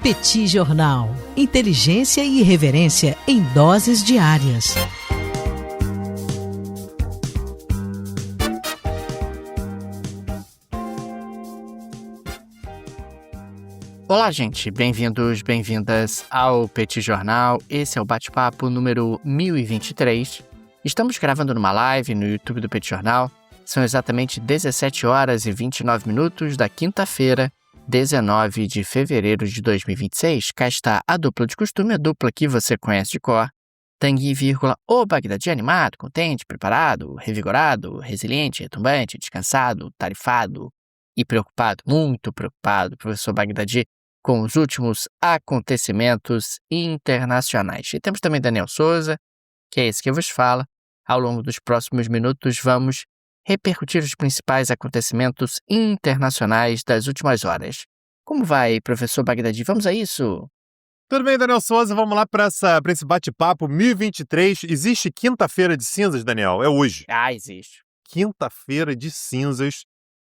Petit Jornal. Inteligência e irreverência em doses diárias. Olá, gente. Bem-vindos, bem-vindas ao Petit Jornal. Esse é o bate-papo número 1023. Estamos gravando numa live no YouTube do Petit Jornal. São exatamente 17 horas e 29 minutos da quinta-feira, 19 de fevereiro de 2026. Cá está a dupla de costume, a dupla que você conhece de cor. Tanguy, o Bagdadi animado, contente, preparado, revigorado, resiliente, retumbante, descansado, tarifado e preocupado, muito preocupado, professor Bagdadi, com os últimos acontecimentos internacionais. E temos também Daniel Souza, que é esse que vos fala. Ao longo dos próximos minutos, vamos repercutir os principais acontecimentos internacionais das últimas horas. Como vai, professor Bagdadi? Vamos a isso? Tudo bem, Daniel Souza? Vamos lá para esse bate-papo 1023. Existe quinta-feira de cinzas, Daniel? É hoje. Existe. Quinta-feira de cinzas.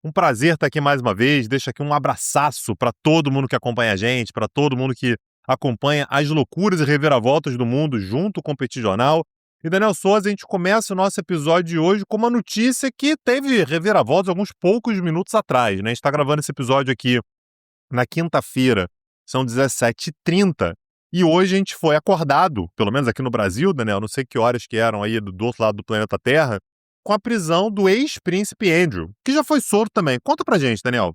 Um prazer estar aqui mais uma vez. Deixa aqui um abraçaço para todo mundo que acompanha a gente, para todo mundo que acompanha as loucuras e reviravoltas do mundo junto com o Petit Jornal. E, Daniel Souza, a gente começa o nosso episódio de hoje com uma notícia que teve reviravoltas alguns poucos minutos atrás, né? A gente está gravando esse episódio aqui na quinta-feira, são 17h30, e hoje a gente foi acordado, pelo menos aqui no Brasil, Daniel, não sei que horas que eram aí do outro lado do planeta Terra, com a prisão do ex-príncipe Andrew, que já foi solto também. Conta pra gente, Daniel.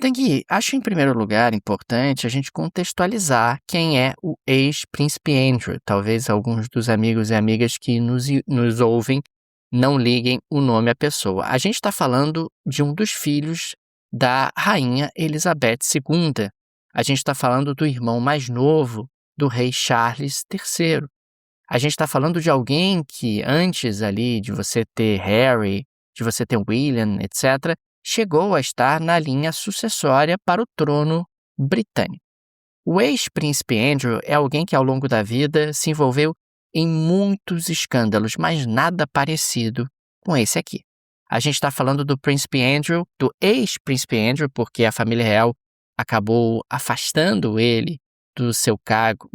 Tanguy, acho em primeiro lugar importante a gente contextualizar quem é o ex-príncipe Andrew. Talvez alguns dos amigos e amigas que nos ouvem não liguem o nome à pessoa. A gente está falando de um dos filhos da rainha Elizabeth II. A gente está falando do irmão mais novo do rei Charles III. A gente está falando de alguém que antes ali de você ter Harry, de você ter William, etc., chegou a estar na linha sucessória para o trono britânico. O ex-príncipe Andrew é alguém que ao longo da vida se envolveu em muitos escândalos, mas nada parecido com esse aqui. A gente está falando do príncipe Andrew, do ex-príncipe Andrew, porque a família real acabou afastando ele do seu cargo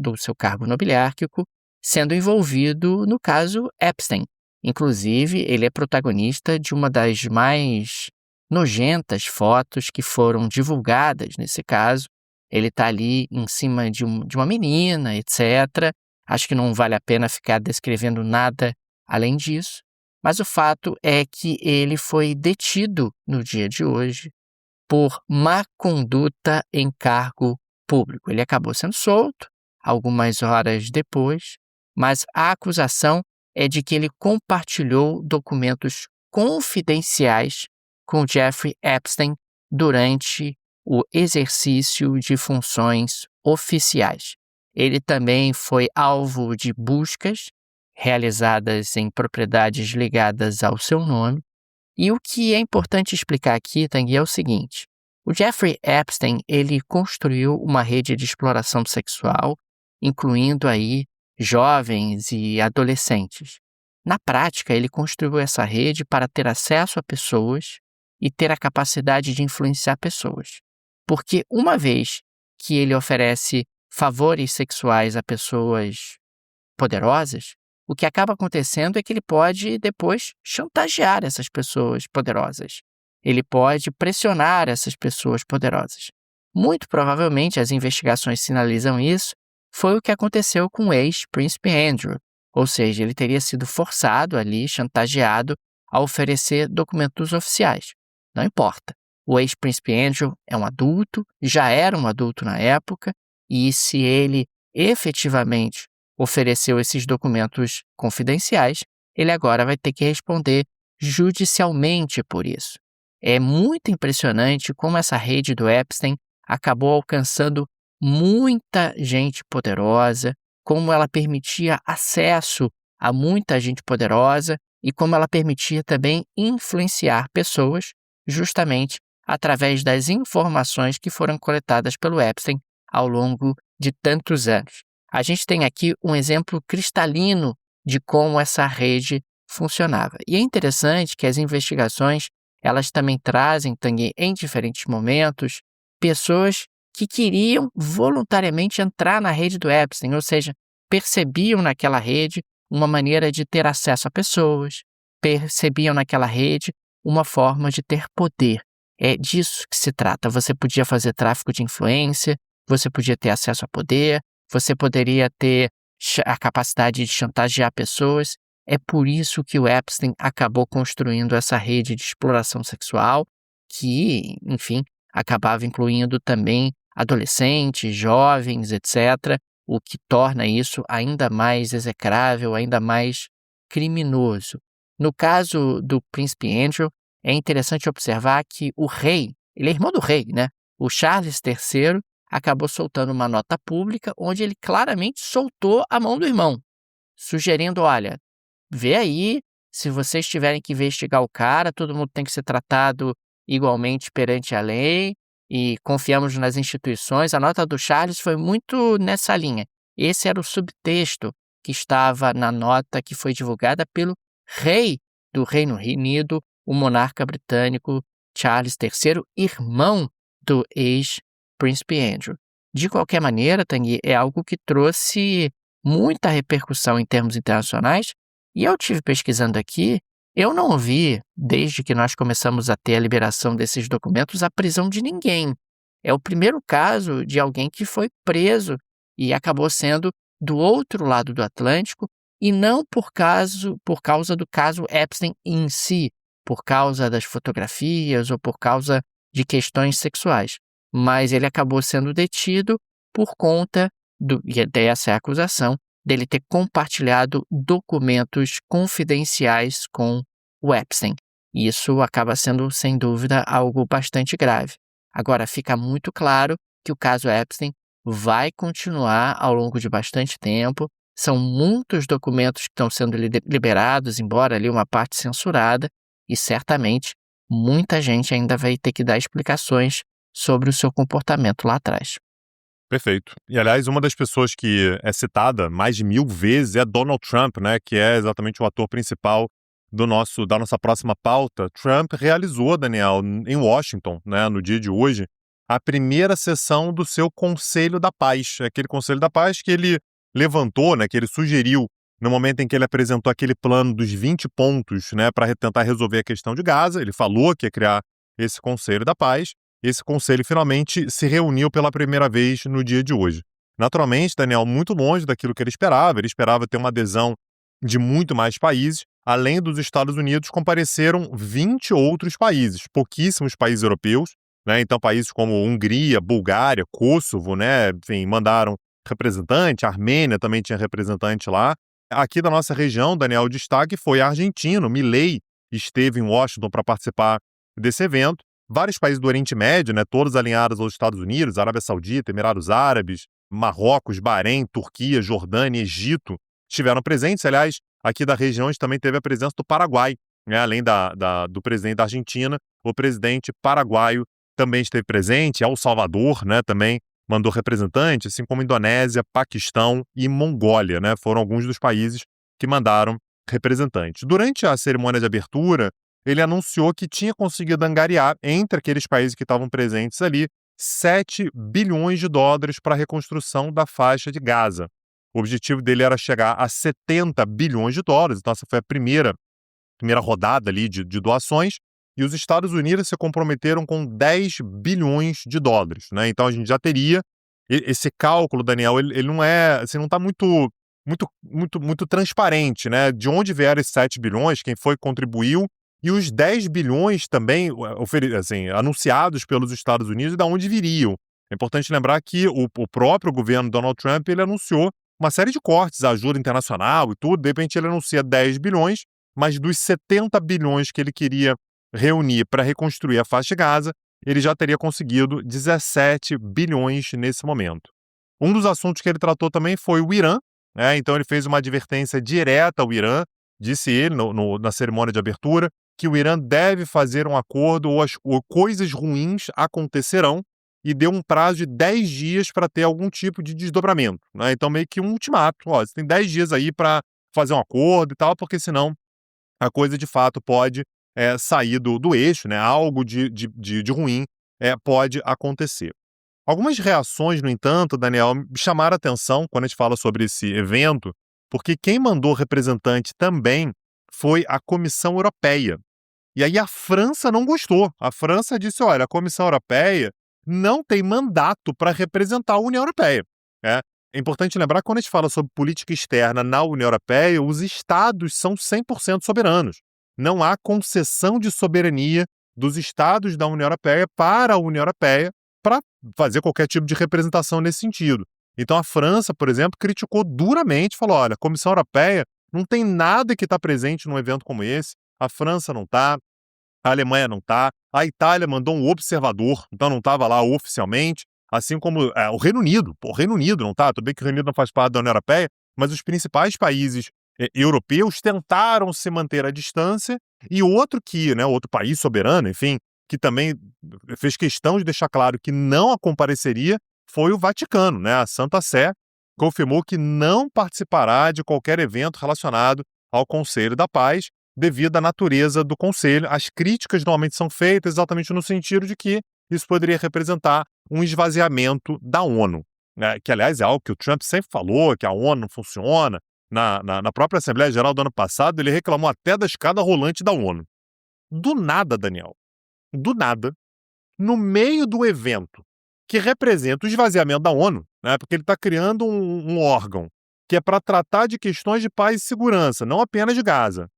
nobiliárquico, sendo envolvido no caso Epstein. Inclusive, ele é protagonista de uma das mais nojentas fotos que foram divulgadas nesse caso. Ele está ali em cima de uma menina, etc. Acho que não vale a pena ficar descrevendo nada além disso. Mas o fato é que ele foi detido no dia de hoje por má conduta em cargo público. Ele acabou sendo solto algumas horas depois, mas a acusação é de que ele compartilhou documentos confidenciais com Jeffrey Epstein durante o exercício de funções oficiais. Ele também foi alvo de buscas realizadas em propriedades ligadas ao seu nome. E o que é importante explicar aqui, Tanguy, é o seguinte: o Jeffrey Epstein, ele construiu uma rede de exploração sexual, incluindo aí jovens e adolescentes. Na prática, ele construiu essa rede para ter acesso a pessoas e ter a capacidade de influenciar pessoas. Porque uma vez que ele oferece favores sexuais a pessoas poderosas, o que acaba acontecendo é que ele pode depois chantagear essas pessoas poderosas. Ele pode pressionar essas pessoas poderosas. Muito provavelmente, as investigações sinalizam isso, foi o que aconteceu com o ex-príncipe Andrew. Ou seja, ele teria sido forçado ali, chantageado, a oferecer documentos oficiais. Não importa. O ex-príncipe Andrew é um adulto, já era um adulto na época, e se ele efetivamente ofereceu esses documentos confidenciais, ele agora vai ter que responder judicialmente por isso. É muito impressionante como essa rede do Epstein acabou alcançando muita gente poderosa, como ela permitia acesso a muita gente poderosa e como ela permitia também influenciar pessoas justamente através das informações que foram coletadas pelo Epstein ao longo de tantos anos. A gente tem aqui um exemplo cristalino de como essa rede funcionava. E é interessante que as investigações, elas também trazem, Tanguy, em diferentes momentos, pessoas que queriam voluntariamente entrar na rede do Epstein, ou seja, percebiam naquela rede uma maneira de ter acesso a pessoas, percebiam naquela rede uma forma de ter poder. É disso que se trata. Você podia fazer tráfico de influência, você podia ter acesso a poder, você poderia ter a capacidade de chantagear pessoas. É por isso que o Epstein acabou construindo essa rede de exploração sexual, que, enfim, acabava incluindo também adolescentes, jovens, etc., o que torna isso ainda mais execrável, ainda mais criminoso. No caso do príncipe Andrew, é interessante observar que o rei, ele é irmão do rei, né? O Charles III acabou soltando uma nota pública onde ele claramente soltou a mão do irmão, sugerindo, olha, vê aí, se vocês tiverem que investigar o cara, todo mundo tem que ser tratado igualmente perante a lei e confiamos nas instituições. A nota do Charles foi muito nessa linha. Esse era o subtexto que estava na nota que foi divulgada pelo rei do Reino Unido, o monarca britânico Charles III, irmão do ex-príncipe Andrew. De qualquer maneira, Tanguy, é algo que trouxe muita repercussão em termos internacionais, e eu estive pesquisando aqui, eu não vi, desde que nós começamos a ter a liberação desses documentos, a prisão de ninguém. É o primeiro caso de alguém que foi preso e acabou sendo do outro lado do Atlântico, e não por causa do caso Epstein em si, por causa das fotografias ou por causa de questões sexuais. Mas ele acabou sendo detido por conta dessa acusação dele ter compartilhado documentos confidenciais com o Epstein. E isso acaba sendo, sem dúvida, algo bastante grave. Agora, fica muito claro que o caso Epstein vai continuar ao longo de bastante tempo. São muitos documentos que estão sendo liberados, embora ali uma parte censurada, e certamente muita gente ainda vai ter que dar explicações sobre o seu comportamento lá atrás. Perfeito. E, aliás, uma das pessoas que é citada mais de 1000 vezes é Donald Trump, né, que é exatamente o ator principal da nossa próxima pauta. Trump realizou, Daniel, em Washington, né, no dia de hoje, a primeira sessão do seu Conselho da Paz. Aquele Conselho da Paz que ele levantou, né, que ele sugeriu no momento em que ele apresentou aquele plano dos 20 pontos, né, para tentar resolver a questão de Gaza. Ele falou que ia criar esse Conselho da Paz. Esse conselho finalmente se reuniu pela primeira vez no dia de hoje. Naturalmente, Daniel, muito longe daquilo que ele esperava ter uma adesão de muito mais países. Além dos Estados Unidos, compareceram 20 outros países, pouquíssimos países europeus, né? Então países como Hungria, Bulgária, Kosovo, né? Enfim, mandaram representante, a Armênia também tinha representante lá. Aqui da nossa região, Daniel, o destaque foi argentino. Milei esteve em Washington para participar desse evento. Vários países do Oriente Médio, né, todos alinhados aos Estados Unidos, Arábia Saudita, Emirados Árabes, Marrocos, Bahrein, Turquia, Jordânia, Egito, estiveram presentes. Aliás, aqui da região a gente também teve a presença do Paraguai, né, além do presidente da Argentina, o presidente paraguaio também esteve presente. El Salvador, né, também mandou representante, assim como Indonésia, Paquistão e Mongólia, né, foram alguns dos países que mandaram representantes. Durante a cerimônia de abertura, ele anunciou que tinha conseguido angariar, entre aqueles países que estavam presentes ali, 7 bilhões de dólares para a reconstrução da faixa de Gaza. O objetivo dele era chegar a 70 bilhões de dólares, então essa foi a primeira rodada ali de doações, e os Estados Unidos se comprometeram com 10 bilhões de dólares, né? Então a gente já teria esse cálculo, Daniel, ele não é, assim, não está muito transparente, né? De onde vieram esses 7 bilhões, quem foi que contribuiu, e os 10 bilhões também assim, anunciados pelos Estados Unidos, de onde viriam. É importante lembrar que o próprio governo Donald Trump ele anunciou uma série de cortes, ajuda internacional e tudo. De repente ele anuncia 10 bilhões, mas dos 70 bilhões que ele queria reunir para reconstruir a faixa de Gaza, ele já teria conseguido 17 bilhões nesse momento. Um dos assuntos que ele tratou também foi o Irã, né? Então ele fez uma advertência direta ao Irã, disse ele na cerimônia de abertura, que o Irã deve fazer um acordo ou coisas ruins acontecerão, e deu um prazo de 10 dias para ter algum tipo de desdobramento, né? Então meio que um ultimato, ó, você tem 10 dias aí para fazer um acordo e tal, porque senão a coisa de fato pode sair do eixo, né? Algo de ruim pode acontecer. Algumas reações, no entanto, Daniel, me chamaram a atenção quando a gente fala sobre esse evento, porque quem mandou representante também foi a Comissão Europeia. E aí a França não gostou. A França disse, olha, a Comissão Europeia não tem mandato para representar a União Europeia. É importante lembrar que quando a gente fala sobre política externa na União Europeia, os estados são 100% soberanos. Não há concessão de soberania dos estados da União Europeia para a União Europeia para fazer qualquer tipo de representação nesse sentido. Então a França, por exemplo, criticou duramente, falou, olha, a Comissão Europeia não tem nada que está presente num evento como esse, a França não está, a Alemanha não está, a Itália mandou um observador, então não estava lá oficialmente, assim como o Reino Unido. Pô, o Reino Unido não está, tudo bem que o Reino Unido não faz parte da União Europeia, mas os principais países europeus tentaram se manter à distância, e outro país soberano, enfim, que também fez questão de deixar claro que não a compareceria, foi o Vaticano, né? A Santa Sé confirmou que não participará de qualquer evento relacionado ao Conselho da Paz, devido à natureza do Conselho. As críticas normalmente são feitas exatamente no sentido de que isso poderia representar um esvaziamento da ONU, né? Que, aliás, é algo que o Trump sempre falou, que a ONU não funciona. Na própria Assembleia Geral do ano passado, ele reclamou até da escada rolante da ONU. Do nada, Daniel, do nada, no meio do evento que representa o esvaziamento da ONU, né, porque ele está criando um órgão que é para tratar de questões de paz e segurança, não apenas de Gaza,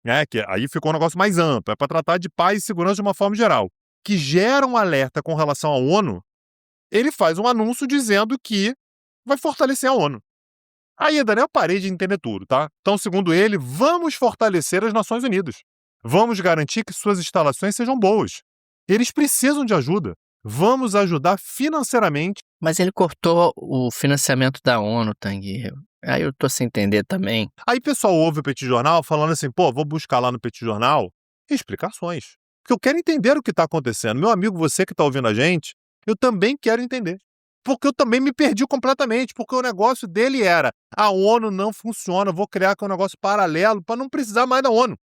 né, que aí ficou um negócio mais amplo, é para tratar de paz e segurança de uma forma geral, que gera um alerta com relação à ONU. Ele faz um anúncio dizendo que vai fortalecer a ONU. Aí, Daniel, eu parei de entender tudo, tá? Então, segundo ele, vamos fortalecer as Nações Unidas. Vamos garantir que suas instalações sejam boas. Eles precisam de ajuda. Vamos ajudar financeiramente. Mas ele cortou o financiamento da ONU, Tanguy. Aí eu tô sem entender também. Aí o pessoal ouve o Petit Jornal falando assim, pô, vou buscar lá no Petit Jornal explicações. Porque eu quero entender o que está acontecendo. Meu amigo, você que está ouvindo a gente, eu também quero entender. Porque eu também me perdi completamente, porque o negócio dele era, a ONU não funciona, vou criar aqui um negócio paralelo para não precisar mais da ONU.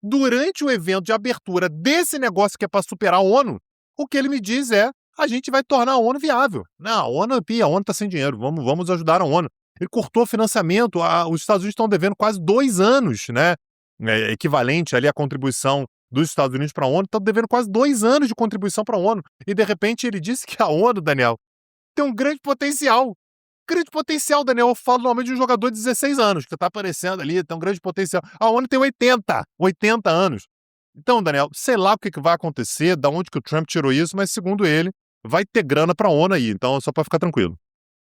Durante o evento de abertura desse negócio que é para superar a ONU, o que ele me diz é, a gente vai tornar a ONU viável. Não, a ONU está sem dinheiro, vamos ajudar a ONU. Ele cortou o financiamento, os Estados Unidos estão devendo quase 2 anos, né? Equivalente ali à contribuição dos Estados Unidos para a ONU, estão devendo quase 2 anos de contribuição para a ONU. E de repente ele disse que a ONU, Daniel, tem um grande potencial. Grande potencial, Daniel. Eu falo normalmente de um jogador de 16 anos, que está aparecendo ali, tem um grande potencial. A ONU tem 80 anos. Então, Daniel, sei lá o que vai acontecer, da onde que o Trump tirou isso, mas segundo ele, vai ter grana para a ONU aí, então só para ficar tranquilo.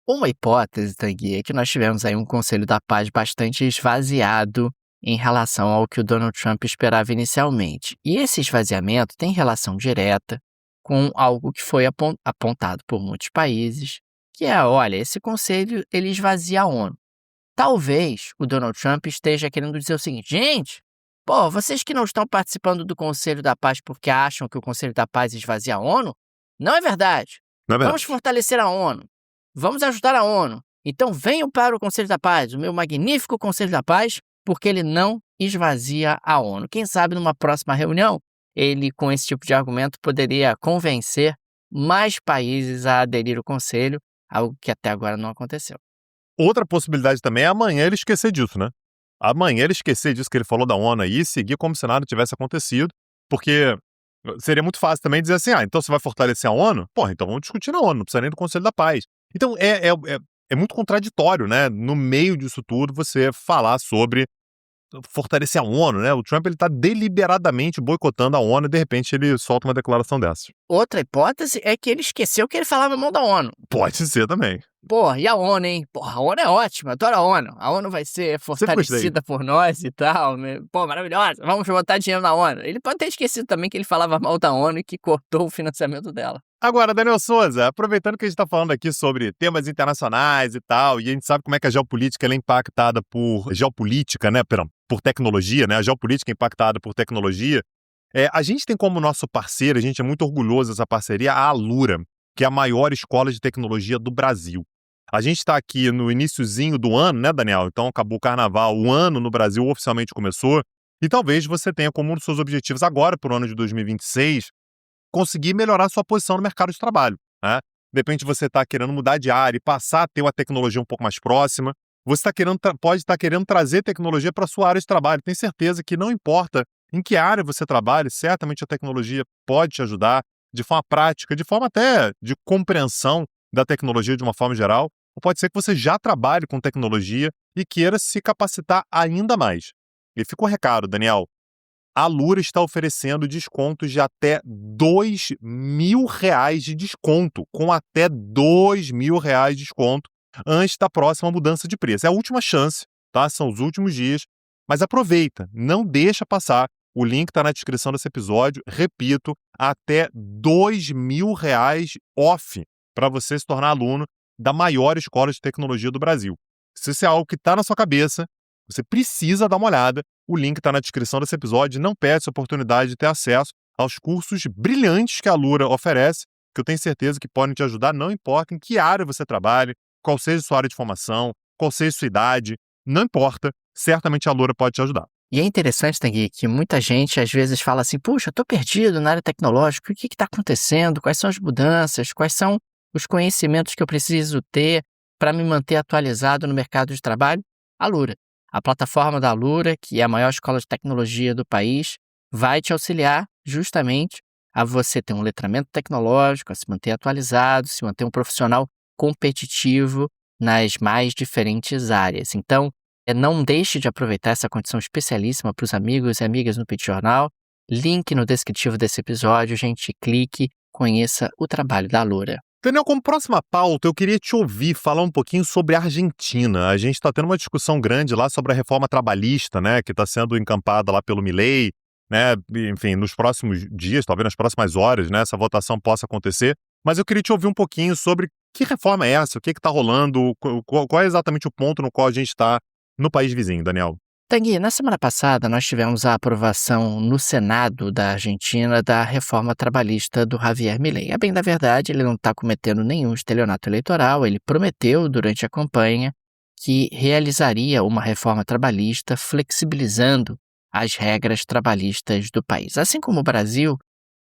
Uma hipótese, Tanguy, é que nós tivemos aí um Conselho da Paz bastante esvaziado em relação ao que o Donald Trump esperava inicialmente. E esse esvaziamento tem relação direta com algo que foi apontado por muitos países, que é, olha, esse conselho ele esvazia a ONU. Talvez o Donald Trump esteja querendo dizer o seguinte, gente, pô, vocês que não estão participando do Conselho da Paz porque acham que o Conselho da Paz esvazia a ONU, não é verdade. Não é verdade. Vamos fortalecer a ONU, vamos ajudar a ONU. Então venham para o Conselho da Paz, o meu magnífico Conselho da Paz, porque ele não esvazia a ONU. Quem sabe numa próxima reunião, ele com esse tipo de argumento poderia convencer mais países a aderir ao Conselho, algo que até agora não aconteceu. Outra possibilidade também é amanhã ele esquecer disso, né? Amanhã ele esquecer disso que ele falou da ONU aí e seguir como se nada tivesse acontecido, porque seria muito fácil também dizer assim, então você vai fortalecer a ONU? Porra, então vamos discutir na ONU, não precisa nem do Conselho da Paz. Então é muito contraditório, né? No meio disso tudo, você falar sobre fortalecer a ONU, né? O Trump ele tá deliberadamente boicotando a ONU e de repente ele solta uma declaração dessa. Outra hipótese é que ele esqueceu que ele falava mal da ONU. Pode ser também. Porra, e a ONU, hein? Porra, a ONU é ótima, adoro a ONU. A ONU vai ser fortalecida por nós e tal. Pô, maravilhosa, vamos botar dinheiro na ONU. Ele pode ter esquecido também que ele falava mal da ONU e que cortou o financiamento dela. Agora, Daniel Souza, aproveitando que a gente está falando aqui sobre temas internacionais e tal, e a gente sabe como é que a geopolítica ela é impactada por geopolítica, né? Por tecnologia, né? A geopolítica é impactada por tecnologia. A gente tem como nosso parceiro, a gente é muito orgulhoso dessa parceria, a Alura, que é a maior escola de tecnologia do Brasil. A gente está aqui no iniciozinho do ano, né, Daniel? Então acabou o carnaval, o ano no Brasil oficialmente começou, e talvez você tenha como um dos seus objetivos agora, para o ano de 2026, conseguir melhorar sua posição no mercado de trabalho, né? de repente você está querendo mudar de área e passar a ter uma tecnologia um pouco mais próxima. Você pode estar querendo trazer tecnologia para a sua área de trabalho. Tenho certeza que não importa em que área você trabalha, certamente a tecnologia pode te ajudar de forma prática, de forma até de compreensão da tecnologia de uma forma geral. Ou pode ser que você já trabalhe com tecnologia e queira se capacitar ainda mais. E fica um recado, Daniel. A Alura está oferecendo descontos de até R$ 2.000 de desconto, com até R$ 2.000 de desconto antes da próxima mudança de preço. É a última chance, tá? São os últimos dias, mas aproveita, não deixa passar. O link está na descrição desse episódio. Repito, até R$ 2.000 off para você se tornar aluno da maior escola de tecnologia do Brasil. Se isso é algo que está na sua cabeça, você precisa dar uma olhada. O link está na descrição desse episódio. Não perde essa oportunidade de ter acesso aos cursos brilhantes que a Alura oferece, que eu tenho certeza que podem te ajudar, não importa em que área você trabalhe, qual seja a sua área de formação, qual seja a sua idade, não importa, certamente a Alura pode te ajudar. E é interessante, Tanguy, que muita gente às vezes fala assim, puxa, estou perdido na área tecnológica, o que está acontecendo? Quais são as mudanças? Quais são os conhecimentos que eu preciso ter para me manter atualizado no mercado de trabalho? Alura. A plataforma da Alura, que é a maior escola de tecnologia do país, vai te auxiliar justamente a você ter um letramento tecnológico, a se manter atualizado, se manter um profissional competitivo nas mais diferentes áreas. Então, não deixe de aproveitar essa condição especialíssima para os amigos e amigas no Pitch Jornal. Link no descritivo desse episódio, gente, clique, conheça o trabalho da Alura. Daniel, como próxima pauta, eu queria te ouvir falar um pouquinho sobre a Argentina. A gente está tendo uma discussão grande lá sobre a reforma trabalhista, né, que está sendo encampada lá pelo Milei, né, enfim, nos próximos dias, talvez nas próximas horas, né, essa votação possa acontecer. Mas eu queria te ouvir um pouquinho sobre que reforma é essa, o que está rolando, qual é exatamente o ponto no qual a gente está no país vizinho, Daniel. Tanguy, na semana passada nós tivemos a aprovação no Senado da Argentina da reforma trabalhista do Javier Milei. A bem da verdade, ele não está cometendo nenhum estelionato eleitoral, ele prometeu durante a campanha que realizaria uma reforma trabalhista flexibilizando as regras trabalhistas do país. Assim como o Brasil,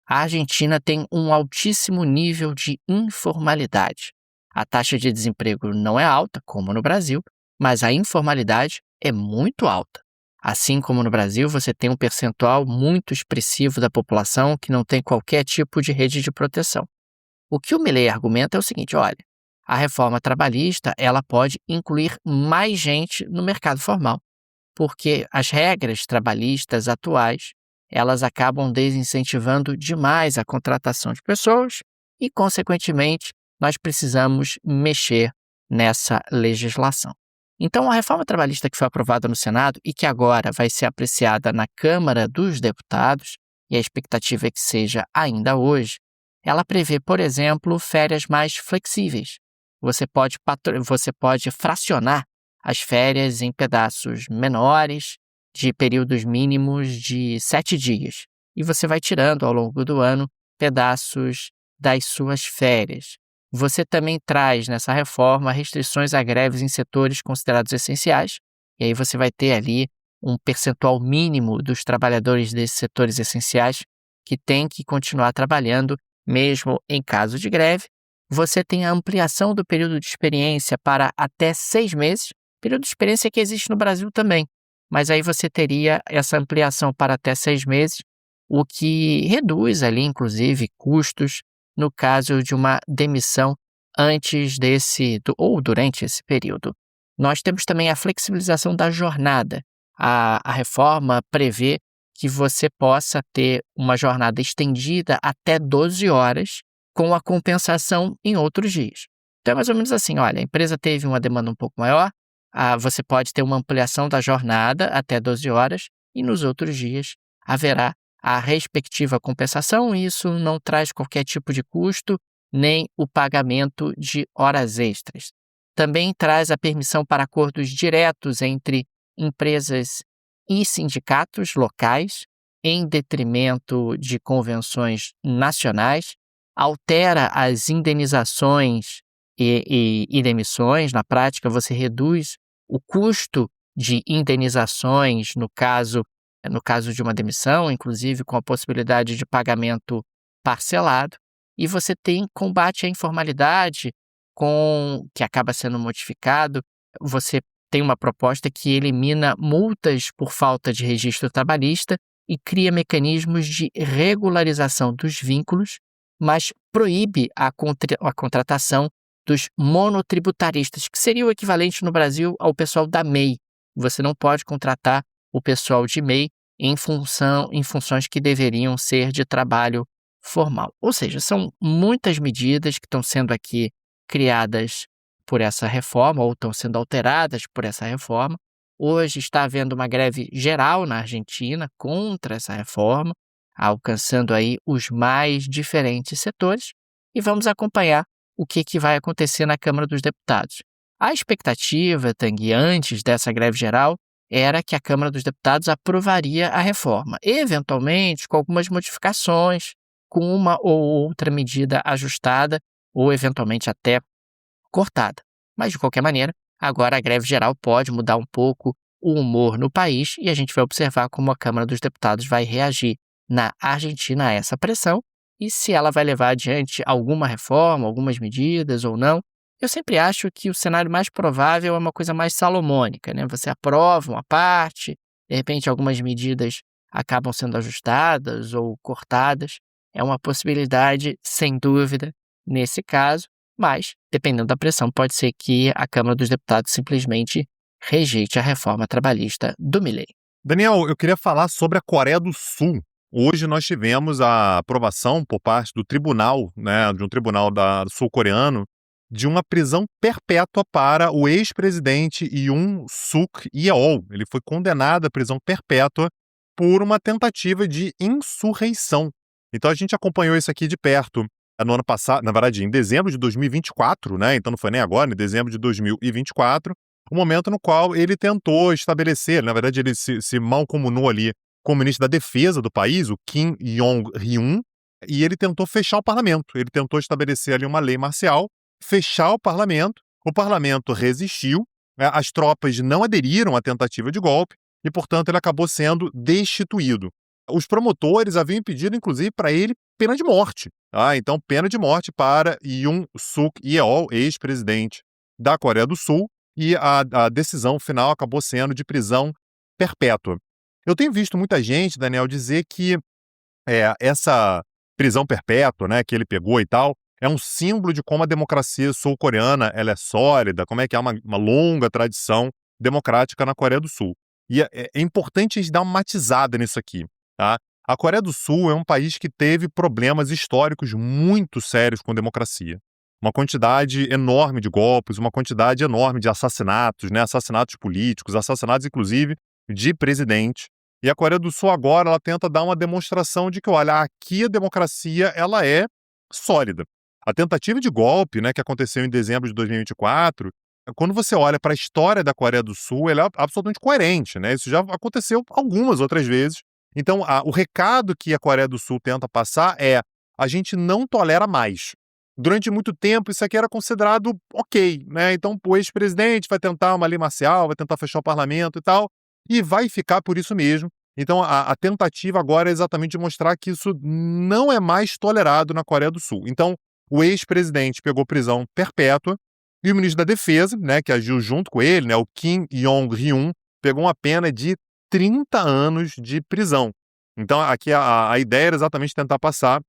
a Argentina tem um altíssimo nível de informalidade. A taxa de desemprego não é alta, como no Brasil, mas a informalidade é muito alta. Assim como no Brasil, você tem um percentual muito expressivo da população que não tem qualquer tipo de rede de proteção. O que o Milei argumenta é o seguinte, olha, a reforma trabalhista ela pode incluir mais gente no mercado formal, porque as regras trabalhistas atuais elas acabam desincentivando demais a contratação de pessoas e, consequentemente, nós precisamos mexer nessa legislação. Então, a reforma trabalhista que foi aprovada no Senado e que agora vai ser apreciada na Câmara dos Deputados, e a expectativa é que seja ainda hoje, ela prevê, por exemplo, férias mais flexíveis. Você pode fracionar as férias em pedaços menores, de períodos mínimos de 7 dias. E você vai tirando ao longo do ano pedaços das suas férias. Você também traz nessa reforma restrições a greves em setores considerados essenciais, e aí você vai ter ali um percentual mínimo dos trabalhadores desses setores essenciais que tem que continuar trabalhando mesmo em caso de greve. Você tem a ampliação do período de experiência para até 6 meses, período de experiência que existe no Brasil também, mas aí você teria essa ampliação para até 6 meses, o que reduz ali, inclusive, custos no caso de uma demissão antes ou durante esse período. Nós temos também a flexibilização da jornada. A reforma prevê que você possa ter uma jornada estendida até 12 horas com a compensação em outros dias. Então é mais ou menos assim, olha, a empresa teve uma demanda um pouco maior, você pode ter uma ampliação da jornada até 12 horas e nos outros dias haverá a respectiva compensação, e isso não traz qualquer tipo de custo, nem o pagamento de horas extras. Também traz a permissão para acordos diretos entre empresas e sindicatos locais, em detrimento de convenções nacionais, altera as indenizações e demissões. Na prática, você reduz o custo de indenizações no caso de uma demissão, inclusive com a possibilidade de pagamento parcelado. e você tem combate à informalidade, que acaba sendo modificado. Você tem uma proposta que elimina multas por falta de registro trabalhista e cria mecanismos de regularização dos vínculos, mas proíbe a contratação dos monotributaristas, que seria o equivalente no Brasil ao pessoal da MEI. Você não pode contratar o pessoal de MEI em funções que deveriam ser de trabalho formal. Ou seja, são muitas medidas que estão sendo aqui criadas por essa reforma ou estão sendo alteradas por essa reforma. Hoje está havendo uma greve geral na Argentina contra essa reforma, alcançando aí os mais diferentes setores, e vamos acompanhar o que vai acontecer na Câmara dos Deputados. A expectativa, Tanguy, antes dessa greve geral, era que a Câmara dos Deputados aprovaria a reforma, eventualmente com algumas modificações, com uma ou outra medida ajustada ou eventualmente até cortada. Mas, de qualquer maneira, agora a greve geral pode mudar um pouco o humor no país e a gente vai observar como a Câmara dos Deputados vai reagir na Argentina a essa pressão e se ela vai levar adiante alguma reforma, algumas medidas ou não. Eu sempre acho que o cenário mais provável é uma coisa mais salomônica, né? Você aprova uma parte, de repente algumas medidas acabam sendo ajustadas ou cortadas. É uma possibilidade, sem dúvida, nesse caso, mas, dependendo da pressão, pode ser que a Câmara dos Deputados simplesmente rejeite a reforma trabalhista do Milei. Daniel, eu queria falar sobre a Coreia do Sul. Hoje nós tivemos a aprovação por parte do tribunal, né, de um tribunal sul-coreano, de uma prisão perpétua para o ex-presidente Yoon Suk Yeol. Ele foi condenado à prisão perpétua por uma tentativa de insurreição. Então a gente acompanhou isso aqui de perto no ano passado, na verdade, em dezembro de 2024, né? Então não foi nem agora, em dezembro de 2024, o momento no qual ele tentou estabelecer, na verdade ele se mancomunou ali com o ministro da Defesa do país, o Kim Yong-hyun, e ele tentou fechar o parlamento. Ele tentou estabelecer ali uma lei marcial, fechar o parlamento resistiu, as tropas não aderiram à tentativa de golpe e, portanto, ele acabou sendo destituído. Os promotores haviam pedido, inclusive, para ele pena de morte. Então, pena de morte para Yoon Suk Yeol, ex-presidente da Coreia do Sul, e a decisão final acabou sendo de prisão perpétua. Eu tenho visto muita gente, Daniel, dizer que essa prisão perpétua, né, que ele pegou e tal, é um símbolo de como a democracia sul-coreana ela é sólida, como é que há uma longa tradição democrática na Coreia do Sul. E é importante a gente dar uma matizada nisso aqui, tá? A Coreia do Sul é um país que teve problemas históricos muito sérios com a democracia. Uma quantidade enorme de golpes, uma quantidade enorme de assassinatos, né? Assassinatos políticos, assassinatos, inclusive, de presidente. E a Coreia do Sul agora ela tenta dar uma demonstração de que, olha, aqui a democracia ela é sólida. A tentativa de golpe, né, que aconteceu em dezembro de 2024, quando você olha para a história da Coreia do Sul, ela é absolutamente coerente, né? Isso já aconteceu algumas outras vezes. Então, o recado que a Coreia do Sul tenta passar é: a gente não tolera mais. Durante muito tempo, isso aqui era considerado ok, né? Então, o ex-presidente vai tentar uma lei marcial, vai tentar fechar o parlamento e tal, e vai ficar por isso mesmo. Então, a tentativa agora é exatamente de mostrar que isso não é mais tolerado na Coreia do Sul. Então, o ex-presidente pegou prisão perpétua e o ministro da Defesa, né, que agiu junto com ele, né, o Kim Yong-hyun, pegou uma pena de 30 anos de prisão. Então, aqui a ideia era exatamente tentar passar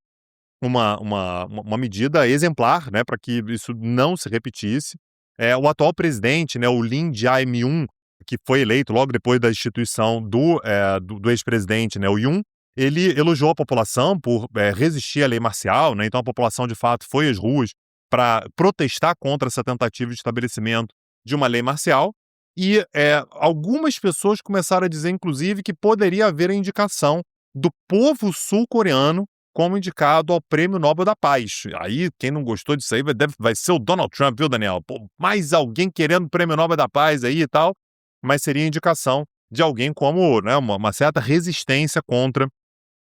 uma medida exemplar, né, para que isso não se repetisse. O atual presidente, né, o Lee Jae-myung, que foi eleito logo depois da destituição do ex-presidente, né, o Yoon, ele elogiou a população por resistir à lei marcial, né? Então a população de fato foi às ruas para protestar contra essa tentativa de estabelecimento de uma lei marcial e algumas pessoas começaram a dizer, inclusive, que poderia haver a indicação do povo sul-coreano como indicado ao Prêmio Nobel da Paz. Aí, quem não gostou disso aí vai ser o Donald Trump, viu, Daniel? Pô, mais alguém querendo o Prêmio Nobel da Paz aí e tal, mas seria indicação de alguém como, né, uma certa resistência contra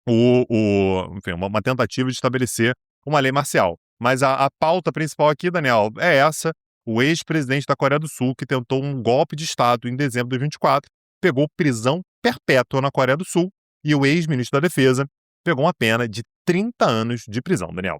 enfim, uma tentativa de estabelecer uma lei marcial. Mas a pauta principal aqui, Daniel, é essa: o ex-presidente da Coreia do Sul, que tentou um golpe de Estado em dezembro de 2024, pegou prisão perpétua na Coreia do Sul, e o ex-ministro da Defesa pegou uma pena de 30 anos de prisão, Daniel.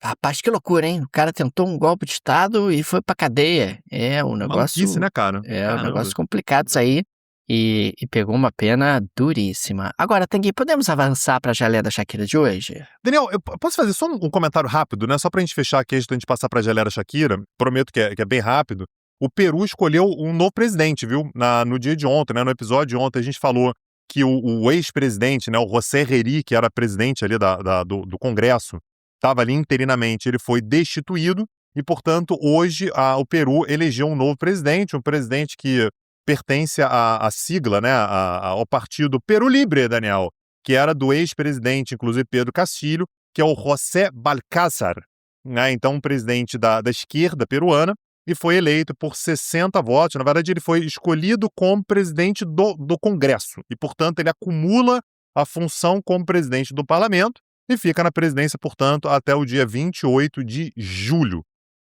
Rapaz, que loucura, hein? O cara tentou um golpe de Estado e foi pra cadeia. Maluquice, né, cara? É um Caramba. negócio complicado isso aí. E pegou uma pena duríssima. Agora, Tanguy, podemos avançar pra geleia da Shakira de hoje? Daniel, eu posso fazer só um comentário rápido, né? Só pra gente fechar aqui, antes da gente passar pra geleia da Shakira. Prometo que é bem rápido. O Peru escolheu um novo presidente, viu? No dia de ontem, né? No episódio de ontem, a gente falou que o ex-presidente, né? O José Herrera, que era presidente ali do Congresso, estava ali interinamente, ele foi destituído e, portanto, hoje o Peru elegeu um novo presidente, um presidente que pertence à sigla, né? Ao partido Peru Libre, Daniel, que era do ex-presidente, inclusive Pedro Castilho, que é o José Balcázar, né? Então, um presidente da esquerda peruana, e foi eleito por 60 votos. Na verdade, ele foi escolhido como presidente do Congresso, e, portanto, ele acumula a função como presidente do parlamento e fica na presidência, portanto, até o dia 28 de julho.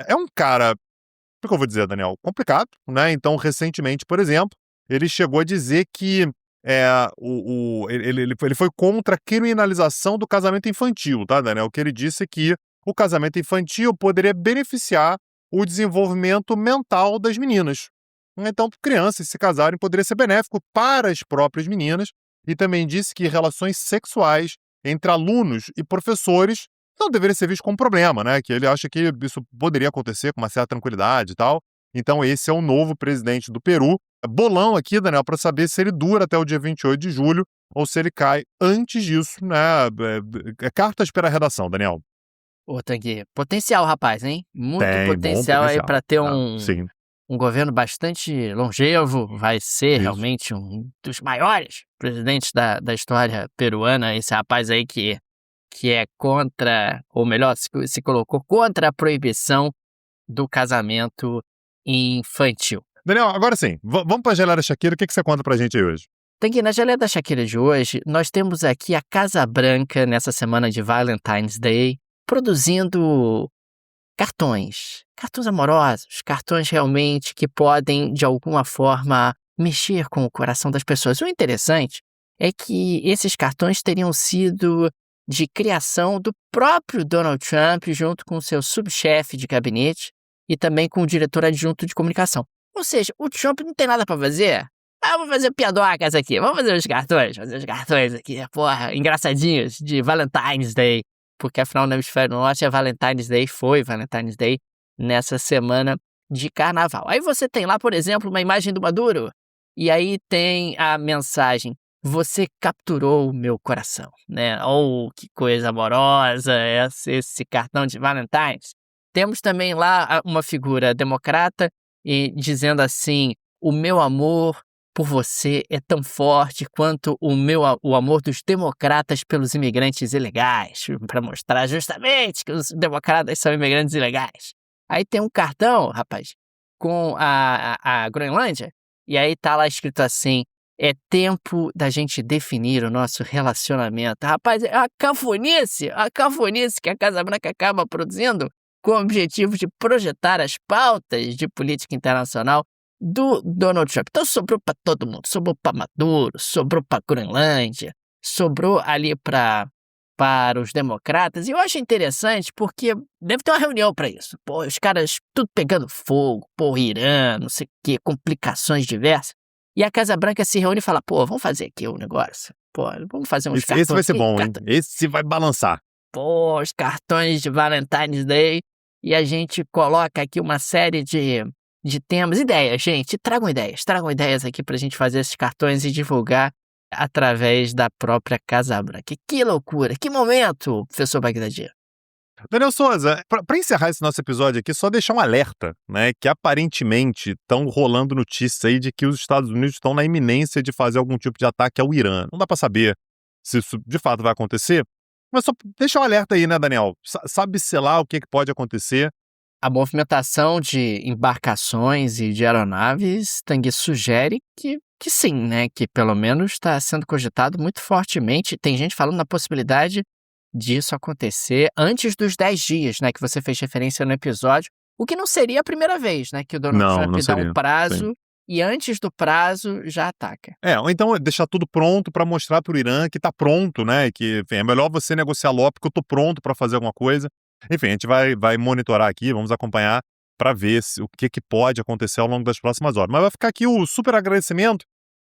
É um cara, o que eu vou dizer, Daniel? Complicado, né? Então, recentemente, por exemplo, ele chegou a dizer que ele foi contra a criminalização do casamento infantil, tá, Daniel? O que ele disse é que o casamento infantil poderia beneficiar o desenvolvimento mental das meninas. Então, crianças se casarem poderia ser benéfico para as próprias meninas, e também disse que relações sexuais entre alunos e professores não deveria ser visto como problema, né? Que ele acha que isso poderia acontecer com uma certa tranquilidade e tal. Então, esse é o novo presidente do Peru. Bolão aqui, Daniel, para saber se ele dura até o dia 28 de julho ou se ele cai antes disso, né? Cartas para a redação, Daniel. Ô, Tanguy, potencial, rapaz, hein? Muito Tem, bom potencial aí potencial. para ter Sim. um governo bastante longevo. Vai ser Isso. realmente um dos maiores presidentes da história peruana. Esse rapaz aí que é contra, ou melhor, se colocou contra a proibição do casamento infantil. Daniel, agora sim, vamos para a geleia da Shakira. O que você conta pra gente aí hoje? Tanguy, na geleia da Shakira de hoje, nós temos aqui a Casa Branca, nessa semana de Valentine's Day, produzindo cartões amorosos, cartões realmente que podem, de alguma forma, mexer com o coração das pessoas. O interessante é que esses cartões teriam sido de criação do próprio Donald Trump, junto com seu subchefe de gabinete e também com o diretor adjunto de comunicação. Ou seja, o Trump não tem nada para fazer. Vamos fazer piadocas aqui, vamos fazer os cartões aqui, porra, engraçadinhos, de Valentine's Day. Porque afinal no hemisfério norte é Valentine's Day, foi Valentine's Day nessa semana de carnaval. Aí você tem lá, por exemplo, uma imagem do Maduro, e aí tem a mensagem: você capturou o meu coração, né? Oh, que coisa amorosa esse cartão de Valentine's. Temos também lá uma figura democrata e dizendo assim: o meu amor por você é tão forte quanto o amor dos democratas pelos imigrantes ilegais, para mostrar justamente que os democratas são imigrantes ilegais. Aí tem um cartão, rapaz, com a Groenlândia, e aí tá lá escrito assim: é tempo da gente definir o nosso relacionamento. Rapaz, é a cafonice que a Casa Branca acaba produzindo com o objetivo de projetar as pautas de política internacional do Donald Trump. Então sobrou para todo mundo, sobrou para Maduro, sobrou para Groenlândia, sobrou ali para os democratas. E eu acho interessante porque deve ter uma reunião para isso. Pô, os caras tudo pegando fogo, pô, Irã, não sei o quê, complicações diversas. E a Casa Branca se reúne e fala: pô, vamos fazer aqui um negócio. Pô, vamos fazer uns cartões. Esse vai ser bom, hein? Esse vai balançar. Pô, os cartões de Valentine's Day. E a gente coloca aqui uma série de temas, ideias, gente. Tragam ideias aqui pra gente fazer esses cartões e divulgar através da própria Casa Branca. Que loucura, que momento, professor Bagdadi. Daniel Souza, para encerrar esse nosso episódio aqui, só deixar um alerta, né, que aparentemente estão rolando notícias aí de que os Estados Unidos estão na iminência de fazer algum tipo de ataque ao Irã. Não dá para saber se isso de fato vai acontecer, mas só deixar um alerta aí, né, Daniel? Sabe-se lá o que pode acontecer. A movimentação de embarcações e de aeronaves, Tanguy, sugere que sim, né? Que pelo menos está sendo cogitado muito fortemente. Tem gente falando na possibilidade disso acontecer antes dos 10 dias, né? Que você fez referência no episódio. O que não seria a primeira vez, né? Que o Donald Trump dá um prazo, sim, e antes do prazo já ataca. Ou então deixar tudo pronto para mostrar para o Irã que está pronto, né? Que enfim, é melhor você negociar logo porque eu estou pronto para fazer alguma coisa. Enfim, a gente vai monitorar aqui, vamos acompanhar para ver o que pode acontecer ao longo das próximas horas. Mas vai ficar aqui o super agradecimento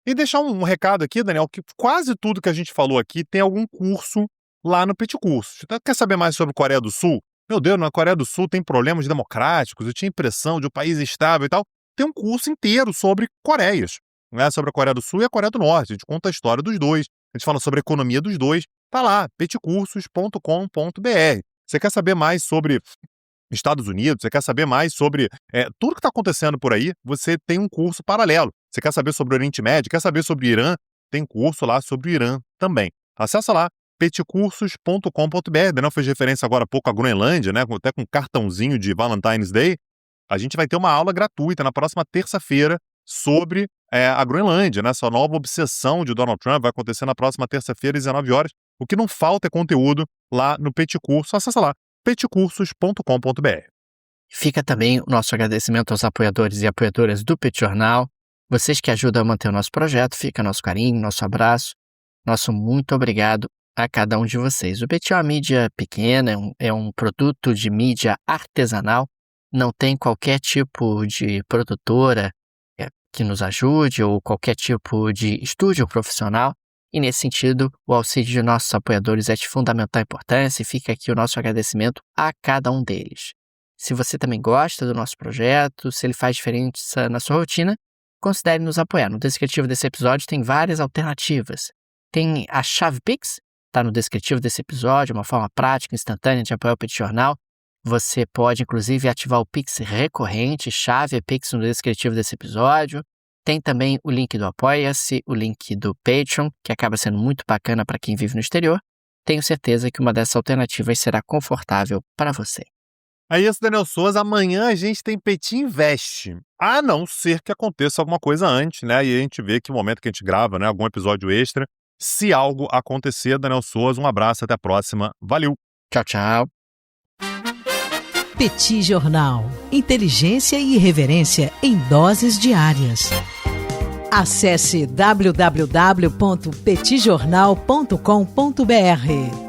e deixar um recado aqui, Daniel, que quase tudo que a gente falou aqui tem algum curso lá no Peticursos. Quer saber mais sobre Coreia do Sul? Meu Deus, na Coreia do Sul tem problemas democráticos, eu tinha impressão de um país estável e tal. Tem um curso inteiro sobre Coreias, né? Sobre a Coreia do Sul e a Coreia do Norte. A gente conta a história dos dois, a gente fala sobre a economia dos dois. Tá lá, peticursos.com.br. Você quer saber mais sobre Estados Unidos, você quer saber mais sobre tudo que está acontecendo por aí, você tem um curso paralelo. Você quer saber sobre o Oriente Médio, quer saber sobre o Irã, tem curso lá sobre o Irã também. Acessa lá, peticursos.com.br. Daniel fez referência agora há pouco à Groenlândia, né? Até com um cartãozinho de Valentine's Day. A gente vai ter uma aula gratuita na próxima terça-feira sobre a Groenlândia, né? Essa nova obsessão de Donald Trump vai acontecer na próxima terça-feira, às 19 horas. O que não falta é conteúdo lá no Peticurso. Acessa lá, peticursos.com.br. Fica também o nosso agradecimento aos apoiadores e apoiadoras do Petit Jornal. Vocês que ajudam a manter o nosso projeto, fica nosso carinho, nosso abraço, nosso muito obrigado a cada um de vocês. O Petit é uma mídia pequena, é um produto de mídia artesanal, não tem qualquer tipo de produtora que nos ajude ou qualquer tipo de estúdio profissional. E, nesse sentido, o auxílio de nossos apoiadores é de fundamental importância e fica aqui o nosso agradecimento a cada um deles. Se você também gosta do nosso projeto, se ele faz diferença na sua rotina, considere nos apoiar. No descritivo desse episódio tem várias alternativas. Tem a chave Pix, está no descritivo desse episódio, uma forma prática e instantânea de apoiar o Petit Jornal. Você pode, inclusive, ativar o Pix recorrente, chave Pix no descritivo desse episódio. Tem também o link do Apoia-se, o link do Patreon, que acaba sendo muito bacana para quem vive no exterior. Tenho certeza que uma dessas alternativas será confortável para você. É isso, Daniel Souza. Amanhã a gente tem Petit Invest. A não ser que aconteça alguma coisa antes, né? E a gente vê que no momento que a gente grava, né? Algum episódio extra. Se algo acontecer, Daniel Souza, um abraço, até a próxima. Valeu! Tchau, tchau! Petit Jornal. Inteligência e irreverência em doses diárias. Acesse www.petitjornal.com.br.